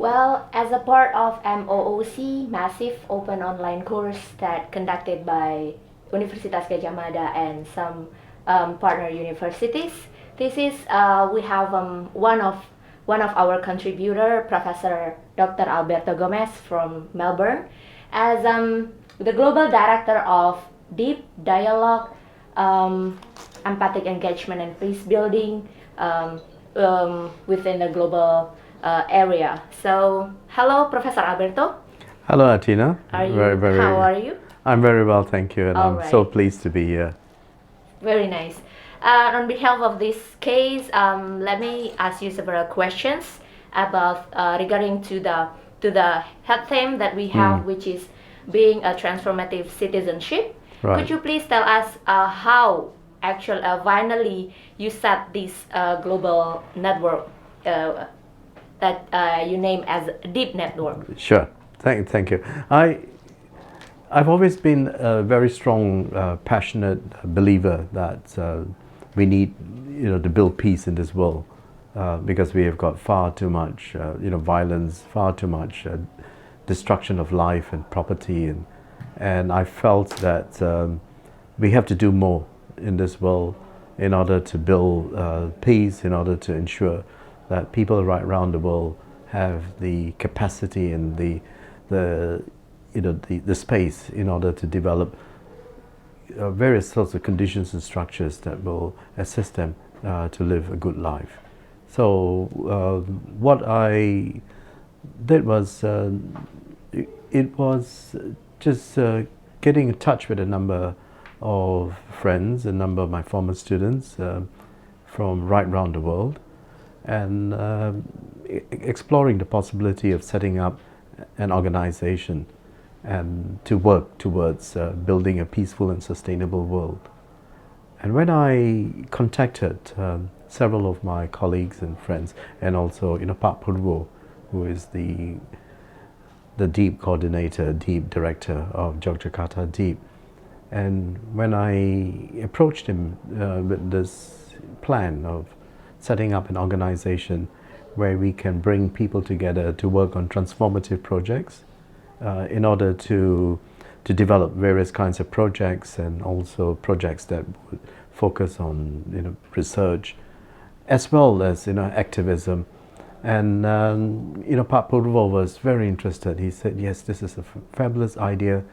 Well, as a part of MOOC, massive open online course that conducted by Universitas Gadjah Mada and some partner universities. This is we have one of our contributor, Professor Dr. Alberto Gomes from Melbourne, as the global director of Deep Dialogue, Empathic Engagement and Peace Building within the global area. So, hello, Professor Alberto. Hello, Atina. Are you? How are you? I'm very well, thank you, and All I'm so right. pleased to be here. Very nice. On behalf of this case, let me ask you several questions about regarding to the head theme that we have, which is being a transformative citizenship. Right. Could you please tell us how actually finally you set this global network that you name as Deep Network? Sure. Thank you. I've always been a very strong, passionate believer that we need, to build peace in this world, because we have got far too much, violence, far too much destruction of life and property, and I felt that we have to do more in this world in order to build peace, in order to ensure that people right around the world have the capacity and the space in order to develop various sorts of conditions and structures that will assist them to live a good life. So what I did was it was just getting in touch with a number of friends, a number of my former students from right around the world, and exploring the possibility of setting up an organization and to work towards building a peaceful and sustainable world. And when I contacted several of my colleagues and friends, and also Pak Purwo, who is the Deep coordinator, Deep director of Yogyakarta Deep, and when I approached him with this plan of setting up an organization where we can bring people together to work on transformative projects in order to develop various kinds of projects, and also projects that would focus on research as well as activism. And Pak Purwo was very interested. He said, "Yes, this is a fabulous idea.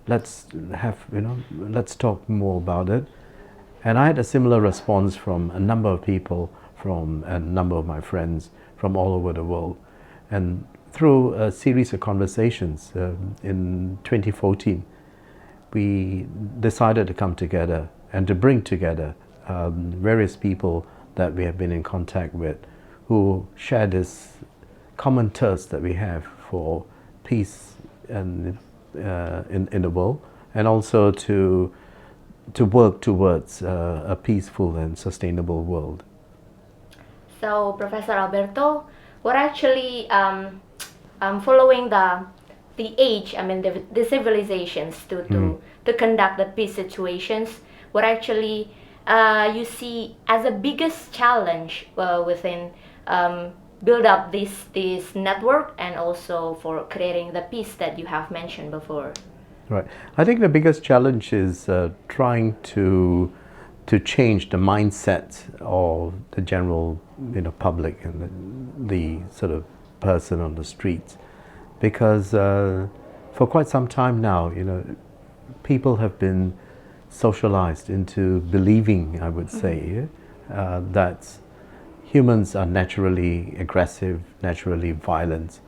Let's talk more about it." And I had a similar response from a number of people, from a number of my friends from all over the world. And through a series of conversations in 2014, we decided to come together and to bring together various people that we have been in contact with, who share this common thirst that we have for peace and in the world, and also to work towards a peaceful and sustainable world. So, Professor Alberto, what actually following the age, the civilizations to conduct the peace situations, what actually you see as the biggest challenge within build up this network, and also for creating the peace that you have mentioned before? Right. I think the biggest challenge is trying to change the mindset of the general public and the sort of person on the streets, because for quite some time now, people have been socialized into believing, I would say, that humans are naturally aggressive, naturally violent,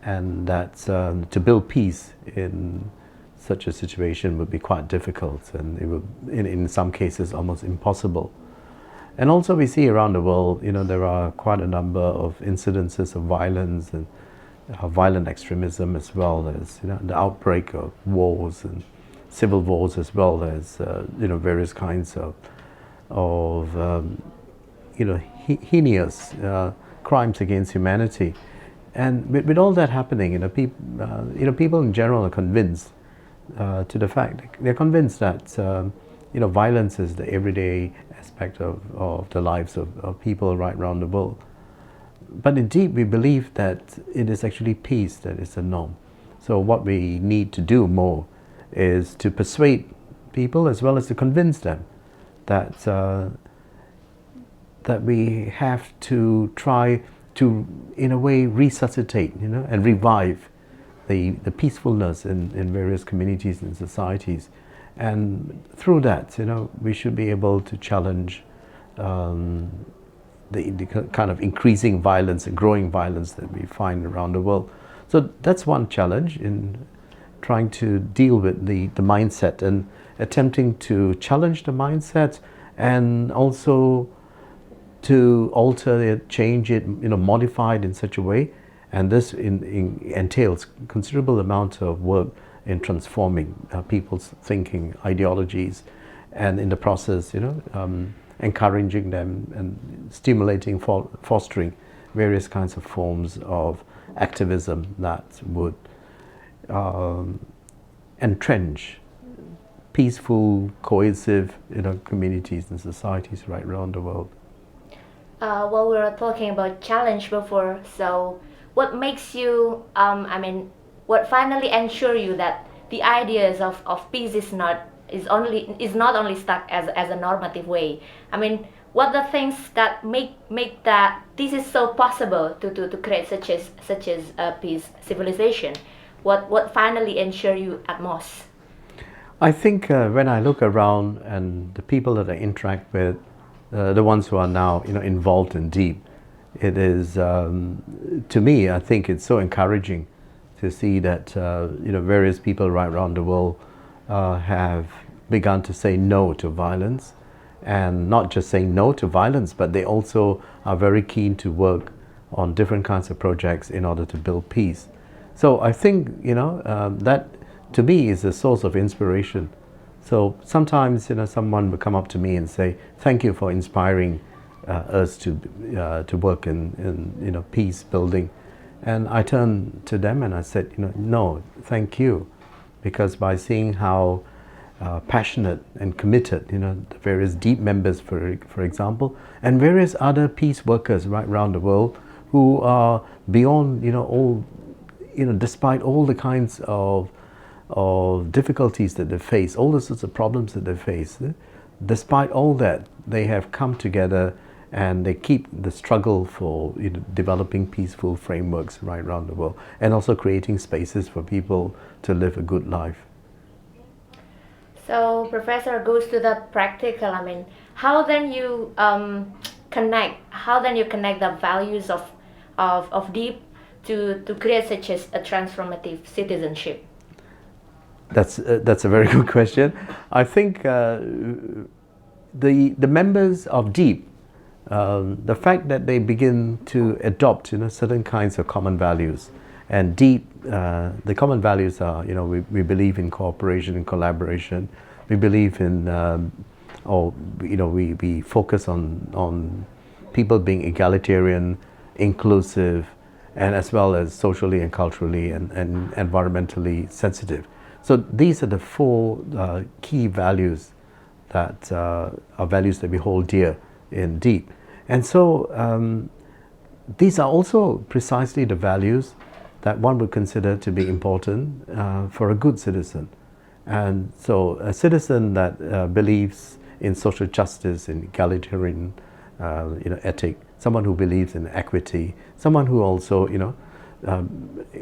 and that to build peace in such a situation would be quite difficult, and it would, in some cases, almost impossible. And also we see around the world, there are quite a number of incidences of violence and violent extremism, as well as the outbreak of wars and civil wars, as well as various kinds of heinous crimes against humanity. And with all that happening, people in general are convinced to the fact, they're convinced that violence is the everyday aspect of the lives of people right around the world. but indeed, we believe that it is actually peace that is the norm. So what we need to do more is to persuade people as well as to convince them that that we have to try to, in a way, resuscitate, and revive the peacefulness in various communities and societies. And through that, we should be able to challenge the kind of increasing violence and growing violence that we find around the world. So that's one challenge in trying to deal with the mindset and attempting to challenge the mindset and also to alter it, change it, modify it in such a way. And this entails considerable amount of work in transforming people's thinking, ideologies, and in the process, encouraging them and stimulating, fostering various kinds of forms of activism that would entrench peaceful, cohesive, communities and societies right around the world. Well, we were talking about challenge before. So, what makes you? What finally ensure you that the ideas of peace is not only stuck as a normative way? What the things that make that this is so possible to create such as a peace civilization? What finally ensure you at most? I think when I look around and the people that I interact with, the ones who are now involved in deep, it is to me, I think it's so encouraging to see that various people right around the world have begun to say no to violence, and not just saying no to violence, but they also are very keen to work on different kinds of projects in order to build peace. So I think that to me is a source of inspiration. So sometimes someone will come up to me and say, "Thank you for inspiring us to work in peace building," and I turned to them and I said, "No, thank you," because by seeing how passionate and committed, the various deep members, for example, and various other peace workers right around the world who are beyond, all, despite all the kinds of difficulties that they face, all the sorts of problems that they face, despite all that, they have come together and they keep the struggle for developing peaceful frameworks right around the world, and also creating spaces for people to live a good life. So, Professor, goes to the practical. How then you connect? How then you connect the values of deep to create such as a transformative citizenship? That's a very good question. I think the members of deep, the fact that they begin to adopt certain kinds of common values, and deep, the common values are we believe in cooperation and collaboration. We believe in we focus on people being egalitarian, inclusive, and as well as socially and culturally and environmentally sensitive. So these are the four key values that are values that we hold dear in deep. And so these are also precisely the values that one would consider to be important for a good citizen. And so a citizen that believes in social justice, in egalitarian ethic, someone who believes in equity, someone who also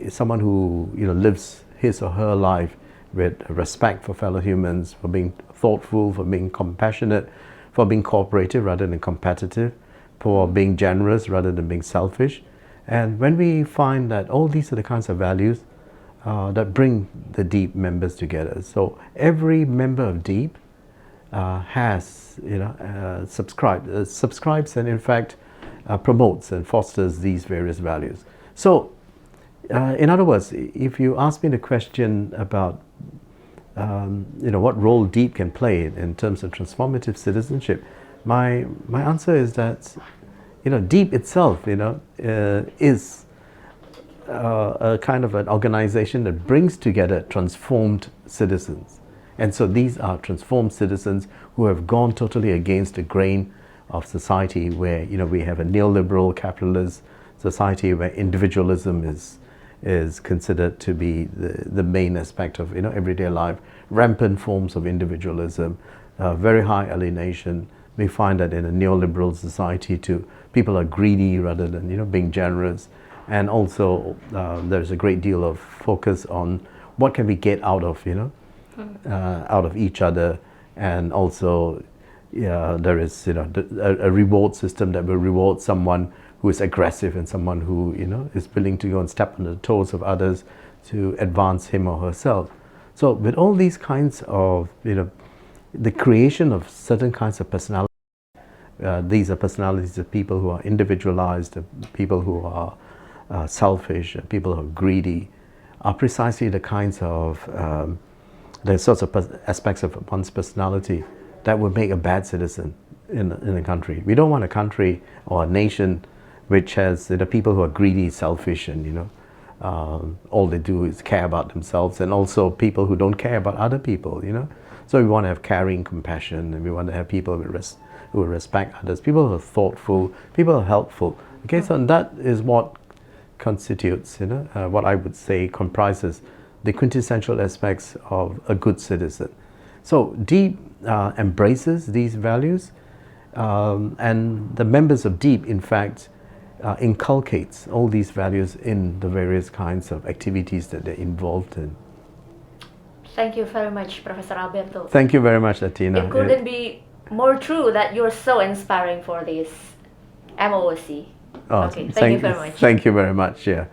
someone who lives his or her life with respect for fellow humans, for being thoughtful, for being compassionate, for being cooperative rather than competitive, for being generous rather than being selfish. And when we find that all these are the kinds of values that bring the deep members together, so every member of deep has subscribes and in fact promotes and fosters these various values. So in other words, if you ask me the question about what role deep can play in terms of transformative citizenship, my answer is that deep itself is a kind of an organization that brings together transformed citizens. And so these are transformed citizens who have gone totally against the grain of society where we have a neoliberal capitalist society where individualism is considered to be the main aspect of everyday life, rampant forms of individualism, very high alienation. We find that in a neoliberal society too, people are greedy rather than being generous, and also there's a great deal of focus on what can we get out of out of each other, and also there is a reward system that will reward someone who is aggressive and someone who is willing to go and step on the toes of others to advance him or herself. So with all these kinds of the creation of certain kinds of personalities, these are personalities of people who are individualized, people who are selfish, people who are greedy, are precisely the kinds of the sorts of aspects of one's personality that would make a bad citizen in a country. We don't want a country or a nation which has people who are greedy, selfish, and all they do is care about themselves, and also people who don't care about other people. So we want to have caring compassion, and we want to have people who respect others, people who are thoughtful, people who are helpful. Okay, so that is what constitutes, what I would say comprises the quintessential aspects of a good citizen. So DEEP embraces these values, and the members of DEEP, in fact, inculcates all these values in the various kinds of activities that they're involved in. Thank you very much, Professor Alberto. Thank you very much, Athena. It couldn't be more true that you're so inspiring for this MOOC. Oh, Okay, thank you very much. Thank you very much, yeah.